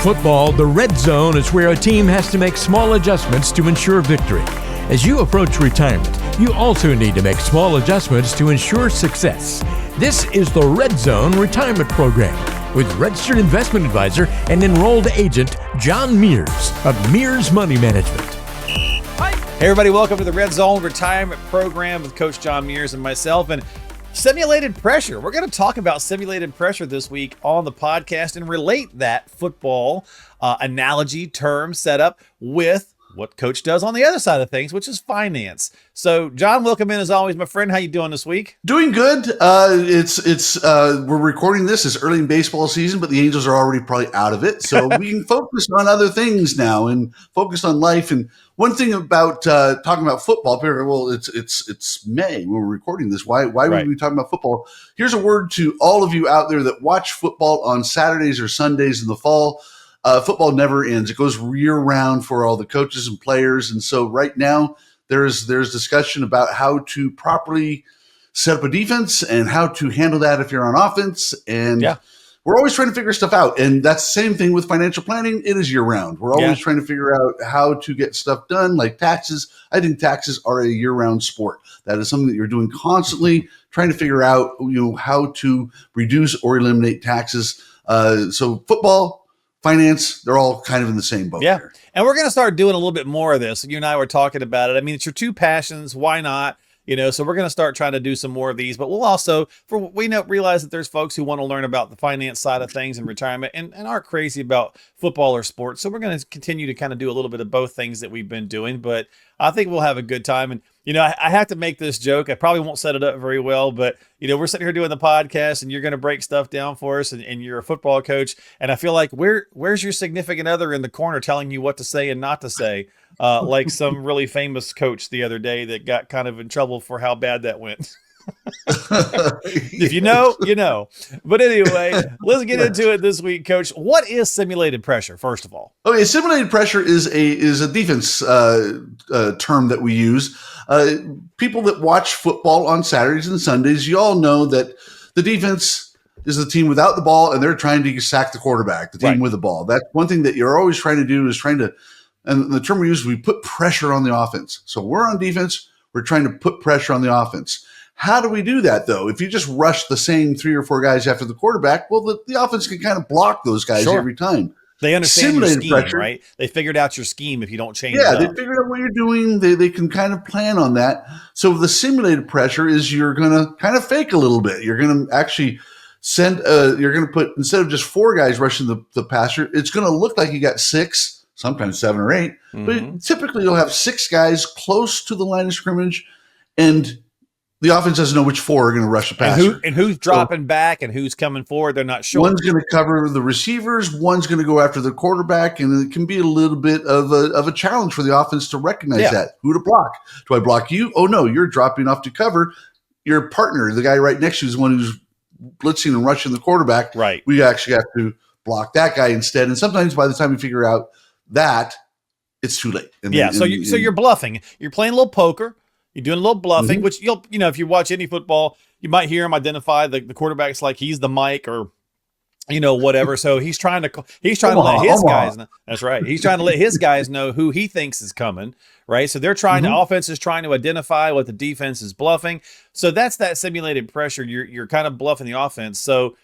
football, the red zone is where a team has to make small adjustments to ensure victory. As you approach retirement, you also need to make small adjustments to ensure success. This is the Red Zone Retirement Program with registered investment advisor and enrolled agent John Mears of Mears Money Management. Hi. Hey everybody, welcome to the Red Zone Retirement Program with Coach John Mears and myself. And simulated pressure. We're going to talk about simulated pressure this week on the podcast and relate that football analogy term setup with what Coach does on the other side of things, which is finance. So, John, welcome in as always, my friend. How you doing this week? Doing good. We're recording this. It's early in baseball season, but the Angels are already probably out of it. So we can focus on other things now and focus on life. And one thing about talking about football, well, it's May when we're recording this. Why would we be talking about football? Here's a word to all of you out there that watch football on Saturdays or Sundays in the fall. Football never ends. It goes year round for all the coaches and players. And so right now there's discussion about how to properly set up a defense and how to handle that if you're on offense. And we're always trying to figure stuff out. And that's the same thing with financial planning. It is year round. We're always trying to figure out how to get stuff done, like taxes. I think taxes are a year round sport. That is something that you're doing constantly, trying to figure out, how to reduce or eliminate taxes. So football, finance, they're all kind of in the same boat. Yeah. Here. And we're going to start doing a little bit more of this. You and I were talking about it. I mean, it's your two passions. Why not? So we're going to start trying to do some more of these, but we'll also, realize that there's folks who want to learn about the finance side of things and retirement and aren't crazy about football or sports. So we're going to continue to kind of do a little bit of both things that we've been doing, but I think we'll have a good time. And, I have to make this joke. I probably won't set it up very well, but, we're sitting here doing the podcast and you're going to break stuff down for us and you're a football coach. And I feel like where's your significant other in the corner telling you what to say and not to say? Like some really famous coach the other day that got kind of in trouble for how bad that went. If you know, you know. But anyway, let's get into it this week, Coach. What is simulated pressure, first of all? Okay, simulated pressure is a defense term that we use. People that watch football on Saturdays and Sundays, you all know that the defense is the team without the ball, and they're trying to sack the quarterback, the team with the ball. That's one thing that you're always trying to do is and the term we use, we put pressure on the offense. So we're on defense, we're trying to put pressure on the offense. How do we do that, though? If you just rush the same 3 or 4 guys after the quarterback, well, the offense can kind of block those guys every time. They understand your scheme, pressure, right? They figured out your scheme if you don't change it up. They figured out what you're doing. They can kind of plan on that. So the simulated pressure is you're going to kind of fake a little bit. You're going to actually you're going to put, instead of just 4 guys rushing the passer, it's going to look like you got 6, sometimes 7 or 8. But typically you'll have 6 guys close to the line of scrimmage, and the offense doesn't know which 4 are going to rush the passer. And who's dropping back and who's coming forward, they're not sure. One's going to cover the receivers, one's going to go after the quarterback, and it can be a little bit of a challenge for the offense to recognize that. Who to block? Do I block you? Oh, no, you're dropping off to cover. Your partner, the guy right next to you, is the one who's blitzing and rushing the quarterback. Right. We actually have to block that guy instead. And sometimes by the time we figure out that, it's too late. So you're bluffing. You're playing a little poker. You're doing a little bluffing, which if you watch any football, you might hear him identify the quarterback's like he's the mic or, whatever. So he's trying to let his guys know. That's right. He's trying to let his guys know who he thinks is coming. Right. So they're trying to, offense is trying to identify what the defense is bluffing. So that's that simulated pressure. You're kind of bluffing the offense. So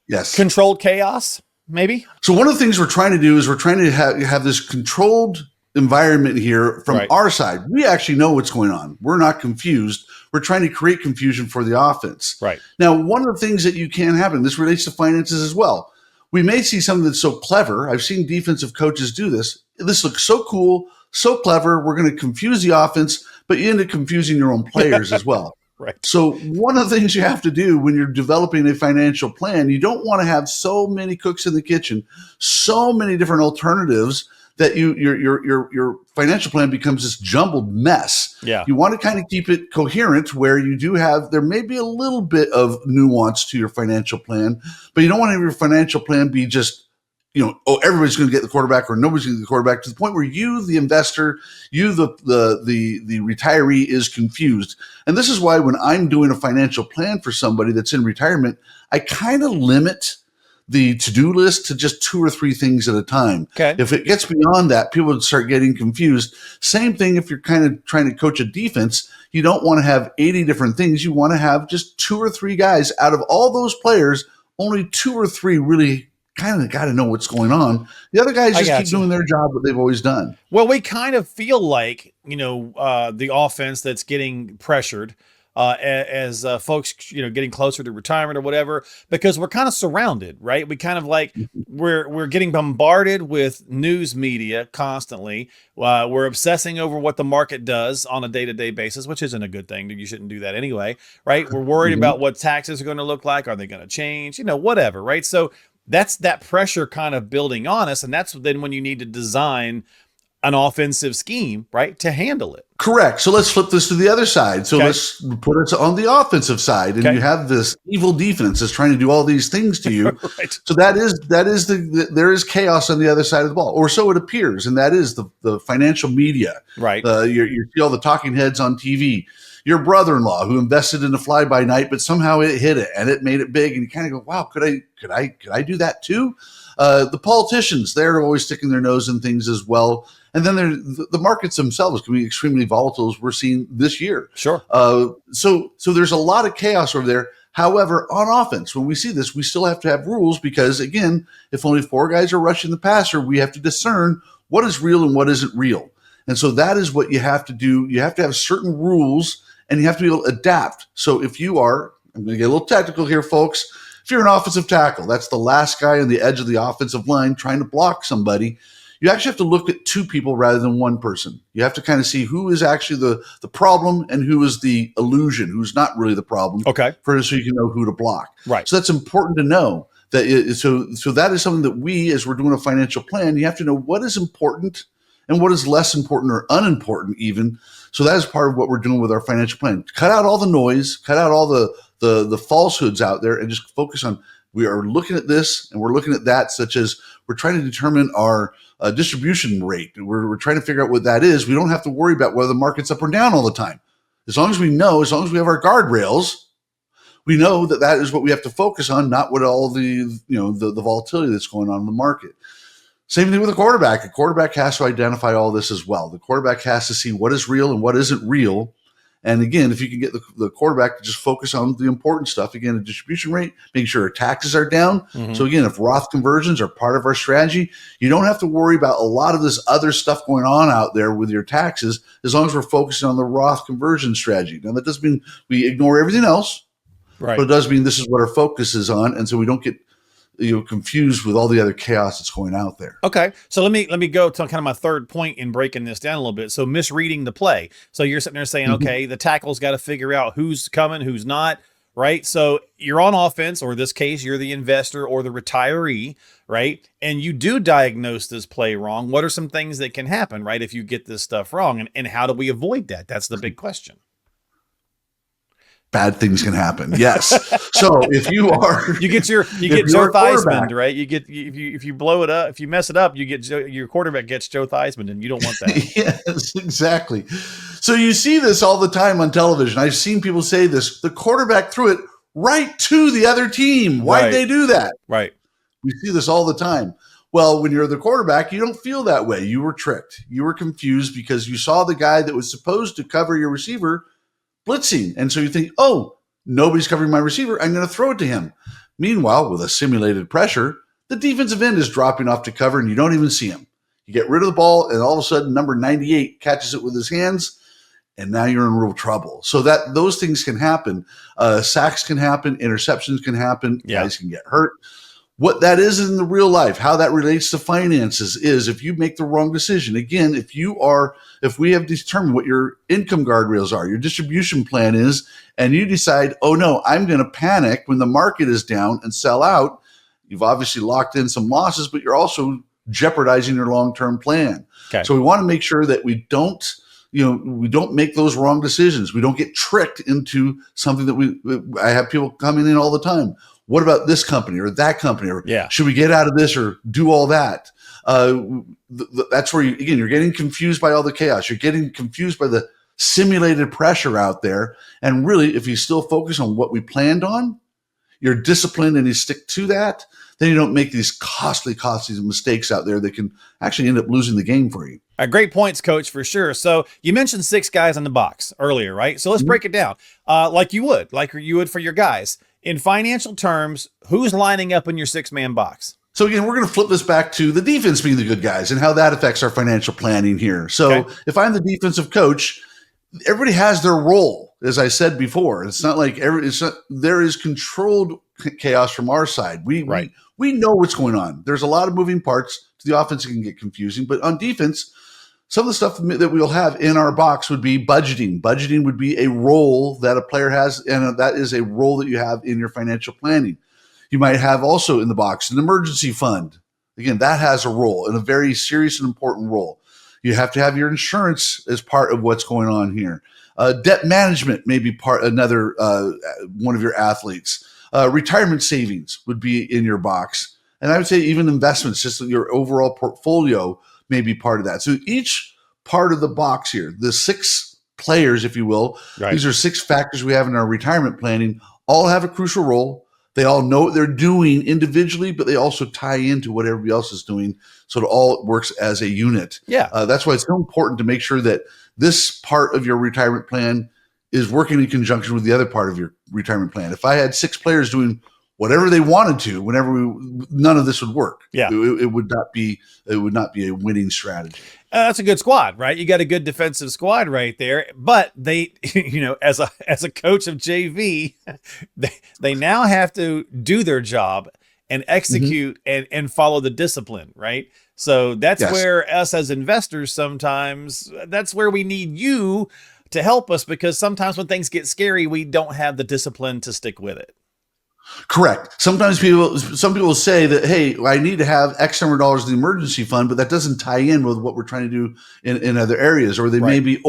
yes, controlled chaos, maybe. So one of the things we're trying to do is we're trying to have this controlled environment here from our side. We actually know what's going on. We're not confused. We're trying to create confusion for the offense. Right. Now, one of the things that you can happen, this relates to finances as well. We may see something that's so clever. I've seen defensive coaches do this. This looks so cool, so clever. We're going to confuse the offense, but you end up confusing your own players as well. Right. So one of the things you have to do when you're developing a financial plan, you don't want to have so many cooks in the kitchen, so many different alternatives that your financial plan becomes this jumbled mess. Yeah. You want to kind of keep it coherent where you do there may be a little bit of nuance to your financial plan, but you don't want to have your financial plan be just, everybody's going to get the quarterback or nobody's going to get the quarterback, to the point where you, the investor, you, the retiree, is confused. And this is why when I'm doing a financial plan for somebody that's in retirement, I kind of limit the to-do list to just 2 or 3 things at a time. Okay. If it gets beyond that, people would start getting confused. Same thing if you're kind of trying to coach a defense. You don't want to have 80 different things. You want to have just 2 or 3 guys out of all those players. Only 2 or 3 really kind of got to know what's going on. The other guys just keep doing their job that they've always done. Well, we kind of feel like, the offense that's getting pressured as folks, getting closer to retirement or whatever, because we're kind of surrounded, right? We kind of like we're getting bombarded with news media constantly. We're obsessing over what the market does on a day-to-day basis, which isn't a good thing. You shouldn't do that anyway, right? We're worried about what taxes are going to look like. Are they going to change? Whatever, right? So that's that pressure kind of building on us. And that's then when you need to design an offensive scheme, right, to handle it. Correct. So let's flip this to the other side. So let's put it on the offensive side, and you have this evil defense that's trying to do all these things to you. Right. So there is chaos on the other side of the ball, or so it appears, and that is the financial media. Right. You see all the talking heads on TV. Your brother-in-law who invested in a fly-by-night, but somehow it hit it and it made it big, and you kind of go, "Wow, could I do that too?" The politicians, they're always sticking their nose in things as well. And then the markets themselves can be extremely volatile, as we're seeing this year. Sure. So there's a lot of chaos over there. However, on offense, when we see this, we still have to have rules because, again, if only 4 guys are rushing the passer, we have to discern what is real and what isn't real. And so that is what you have to do. You have to have certain rules, and you have to be able to adapt. So if you are, I'm going to get a little technical here, folks. If you're an offensive tackle, that's the last guy on the edge of the offensive line trying to block somebody. You actually have to look at 2 people rather than 1 person. You have to kind of see who is actually the problem and who is the illusion, who's not really the problem. Okay. So you can know who to block. Right. So that's important to know. So that is something that we, as we're doing a financial plan, you have to know what is important and what is less important or unimportant even. So that is part of what we're doing with our financial plan. Cut out all the noise, cut out all the falsehoods out there, and just focus on, we are looking at this and we're looking at that, such as we're trying to determine our distribution rate. We're trying to figure out what that is. We don't have to worry about whether the market's up or down all the time. As long as we have our guardrails, we know that is what we have to focus on, not what all the volatility that's going on in the market. Same thing with a quarterback. A quarterback has to identify all this as well. The quarterback has to see what is real and what isn't real. And again, if you can get the quarterback to just focus on the important stuff, again, the distribution rate, making sure our taxes are down. Mm-hmm. So again, if Roth conversions are part of our strategy, you don't have to worry about a lot of this other stuff going on out there with your taxes, as long as we're focusing on the Roth conversion strategy. Now, that doesn't mean we ignore everything else, right? But it does mean this is what our focus is on. And so we don't get confused with all the other chaos that's going out there. Okay. So let me go to kind of my third point in breaking this down a little bit. So misreading the play. So you're sitting there saying, okay, the tackle's got to figure out who's coming, who's not, right? So you're on offense, or in this case, you're the investor or the retiree, right? And you do diagnose this play wrong. What are some things that can happen, right, if you get this stuff wrong? And how do we avoid that? That's the big question. Bad things can happen. Yes. So if you get Joe Theismann, right? If you blow it up, if you mess it up, your quarterback gets Joe Theismann, and you don't want that. Yes, exactly. So you see this all the time on television. I've seen people say this: the quarterback threw it right to the other team. Why'd they do that? Right. We see this all the time. Well, when you're the quarterback, you don't feel that way. You were tricked. You were confused because you saw the guy that was supposed to cover your receiver blitzing. And so you think, oh, nobody's covering my receiver, I'm going to throw it to him. Meanwhile, with a simulated pressure, the defensive end is dropping off to cover and you don't even see him. You get rid of the ball and all of a sudden number 98 catches it with his hands and now you're in real trouble. So that those things can happen. Sacks can happen, interceptions can happen, guys can get hurt. What that is in the real life, how that relates to finances is if you make the wrong decision. Again, if we have determined what your income guardrails are, your distribution plan is, and you decide, oh no, I'm going to panic when the market is down and sell out, you've obviously locked in some losses, but you're also jeopardizing your long-term plan. Okay. So we want to make sure that we don't make those wrong decisions. We don't get tricked into something that I have people coming in all the time. What about this company or that company? Or should we get out of this or do all that? That's where you're getting confused by all the chaos. You're getting confused by the simulated pressure out there. And really, if you still focus on what we planned on, you're disciplined and you stick to that, then you don't make these costly mistakes out there that can actually end up losing the game for you. Great points, Coach, for sure. So you mentioned 6 guys in the box earlier, right? So let's break it down like you would for your guys. In financial terms, who's lining up in your 6-man box? So again, we're going to flip this back to the defense being the good guys and how that affects our financial planning here. So if I'm the defensive coach, everybody has their role. As I said before, it's not like there is controlled chaos from our side. We know what's going on. There's a lot of moving parts to the offense. It can get confusing, but on defense, some of the stuff that we'll have in our box would be budgeting. Budgeting would be a role that a player has, and that is a role that you have in your financial planning. You might have also in the box an emergency fund. Again, that has a role, and a very serious and important role. You have to have your insurance as part of what's going on here. Debt management may be another one of your athletes. Retirement savings would be in your box. And I would say even investments, just your overall portfolio may be part of that. So each part of the box here, the 6 players, if you will, these are 6 factors we have in our retirement planning, all have a crucial role. They all know what they're doing individually, but they also tie into what everybody else is doing. So it all works as a unit. That's why it's so important to make sure that this part of your retirement plan is working in conjunction with the other part of your retirement plan. If I had 6 players doing whatever they wanted to, none of this would work. It would not be a winning strategy. That's a good squad, right? You got a good defensive squad right there. But they, as a coach of JV, they now have to do their job and execute and follow the discipline, right? So that's where us as investors sometimes, that's where we need you to help us, because sometimes when things get scary, we don't have the discipline to stick with it. Correct. Some people say that, hey, I need to have X number of dollars in the emergency fund, but that doesn't tie in with what we're trying to do in other areas. Or they may be,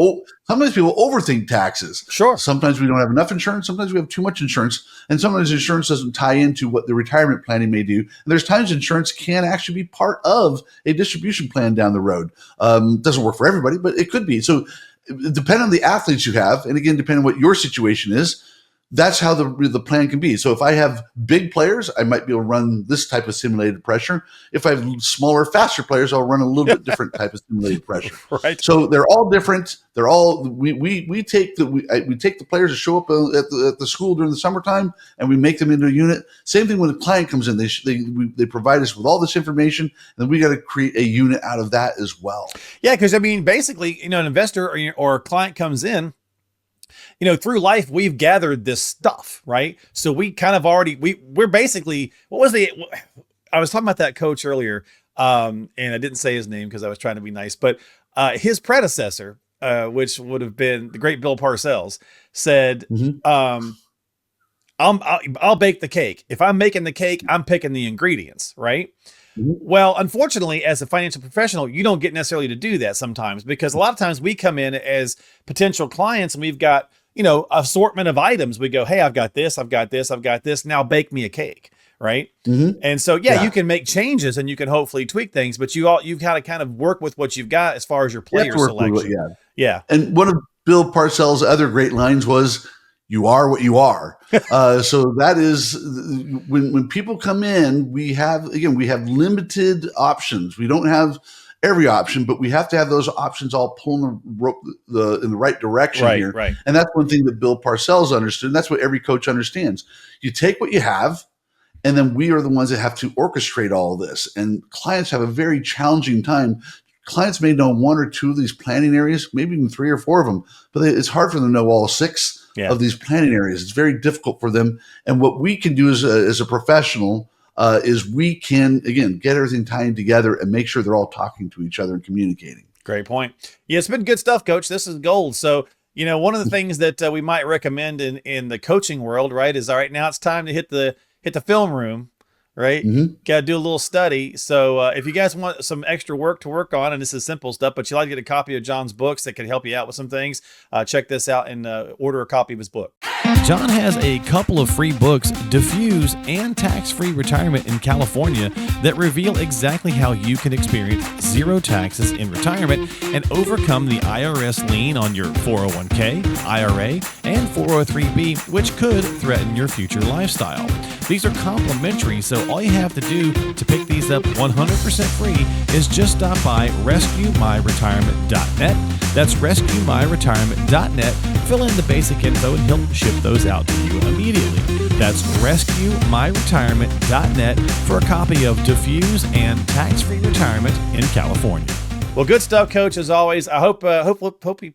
sometimes people overthink taxes. Sure. Sometimes we don't have enough insurance. Sometimes we have too much insurance. And sometimes insurance doesn't tie into what the retirement planning may do. And there's times insurance can actually be part of a distribution plan down the road. Doesn't work for everybody, but it could be. So depending on the athletes you have, and again, depending on what your situation is, that's how the plan can be. So if I have big players, I might be able to run this type of simulated pressure. If I have smaller, faster players, I'll run a little bit different type of simulated pressure. Right. So they're all different. They're all we take the players that show up at the school during the summertime, and we make them into a unit. Same thing when a client comes in, they provide us with all this information, and then we got to create a unit out of that as well. Yeah, because I mean, basically, an investor or a client comes in. Through life, we've gathered this stuff, right? So we kind of we're basically, I was talking about that coach earlier, and I didn't say his name because I was trying to be nice, but his predecessor, which would have been the great Bill Parcells, said, I'll bake the cake. If I'm making the cake, I'm picking the ingredients, right? Well, unfortunately, as a financial professional, you don't get necessarily to do that sometimes, because a lot of times we come in as potential clients and we've got, assortment of items. We go, hey, I've got this, I've got this, I've got this. Now bake me a cake. Right. And so, you can make changes and you can hopefully tweak things, but you've got to kind of work with what you've got as far as your player selection. And one of Bill Parcells' other great lines was, "You are what you are." So that is when people come in, we have limited options. We don't have every option, but we have to have those options all pulling the in the right direction here. Right. And that's one thing that Bill Parcells understood. And that's what every coach understands. You take what you have, and then we are the ones that have to orchestrate all of this. And clients have a very challenging time. Clients may know 1 or 2 of these planning areas, maybe even 3 or 4 of them, but it's hard for them to know all 6 of these planning areas. It's very difficult for them. And what we can do as a professional is we can, again, get everything tying together and make sure they're all talking to each other and communicating. Great point. Yeah, it's been good stuff, Coach. This is gold. So, one of the things that we might recommend in the coaching world, right, is, all right, now it's time to hit the film room. Right? Got to do a little study. So if you guys want some extra work to work on, and this is simple stuff, but you'd like to get a copy of John's books that can help you out with some things, check this out and order a copy of his book. John has a couple of free books, Diffuse and Tax-Free Retirement in California, that reveal exactly how you can experience zero taxes in retirement and overcome the IRS lien on your 401k, IRA, and 403b, which could threaten your future lifestyle. These are complimentary, so all you have to do to pick these up 100% free is just stop by rescuemyretirement.net. That's rescuemyretirement.net. Fill in the basic info and he'll ship those out to you immediately. That's rescuemyretirement.net for a copy of Diffuse and Tax-Free Retirement in California. Well, good stuff, Coach, as always. I hope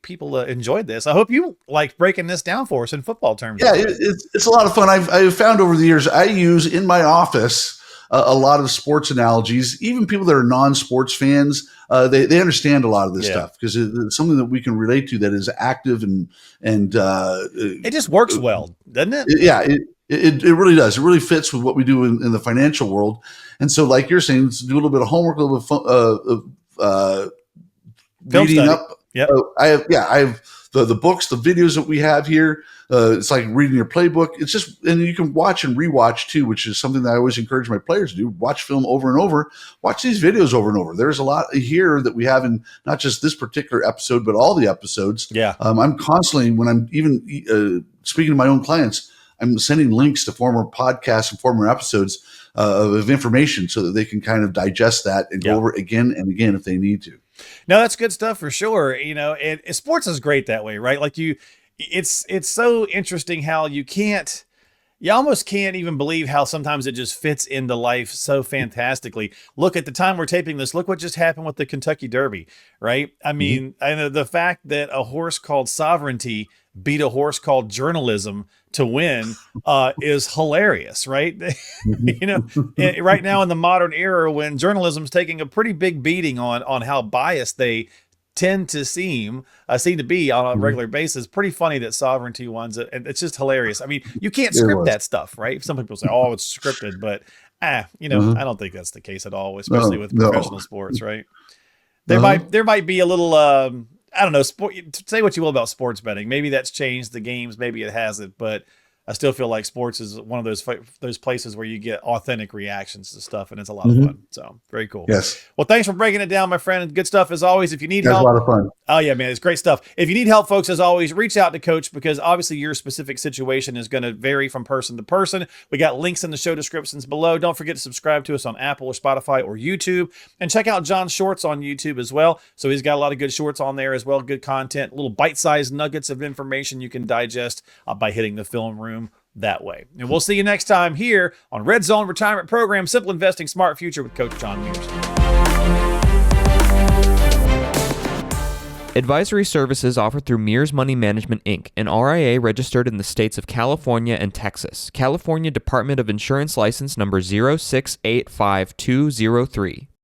people enjoyed this. I hope you like breaking this down for us in football terms. Yeah, it's a lot of fun. I've found over the years, I use in my office a lot of sports analogies. Even people that are non-sports fans, they understand a lot of this stuff because it's something that we can relate to that is active and it just works well, doesn't it? It really does. It really fits with what we do in the financial world. And so, like you're saying, let's do a little bit of homework, a little bit of reading up. Yep. I have the books, the videos that we have here. It's like reading your playbook. It's just, and you can watch and rewatch too, which is something that I always encourage my players to do. Watch film over and over. Watch these videos over and over. There's a lot here that we have in not just this particular episode, but all the episodes. Yeah. I'm constantly, when I'm even speaking to my own clients, I'm sending links to former podcasts and former episodes of information so that they can kind of digest that and go over it again and again if they need to. No, that's good stuff for sure. You know, and sports is great that way, right? Like it's so interesting how you almost can't even believe how sometimes it just fits into life so fantastically. Look, at the time we're taping this, look what just happened with the Kentucky Derby, right? I mean, I know the fact that a horse called Sovereignty beat a horse called Journalism to win is hilarious, right? You know, right now in the modern era when journalism's taking a pretty big beating on how biased they tend to seem to be on a regular basis. Pretty funny that Sovereignty wins it, and it's just hilarious. I mean, you can't script that stuff, right? Some people say, "Oh, it's scripted," but you know, I don't think that's the case at all, especially with professional sports, right? There might be a little I don't know, say what you will about sports betting. Maybe that's changed the games, maybe it hasn't, but I still feel like sports is one of those places where you get authentic reactions to stuff, and it's a lot of fun. So very cool. Yes. Well, thanks for breaking it down, my friend. Good stuff as always. If you need help, a lot of fun. Oh yeah, man, it's great stuff. If you need help, folks, as always, reach out to Coach because obviously your specific situation is going to vary from person to person. We got links in the show descriptions below. Don't forget to subscribe to us on Apple or Spotify or YouTube, and check out John's shorts on YouTube as well. So he's got a lot of good shorts on there as well. Good content, little bite-sized nuggets of information you can digest by hitting the film room that way. And we'll see you next time here on Red Zone Retirement Program, Simple Investing, Smart Future with Coach John Mears. Advisory services offered through Mears Money Management, Inc., an RIA registered in the states of California and Texas. California Department of Insurance License number 0685203.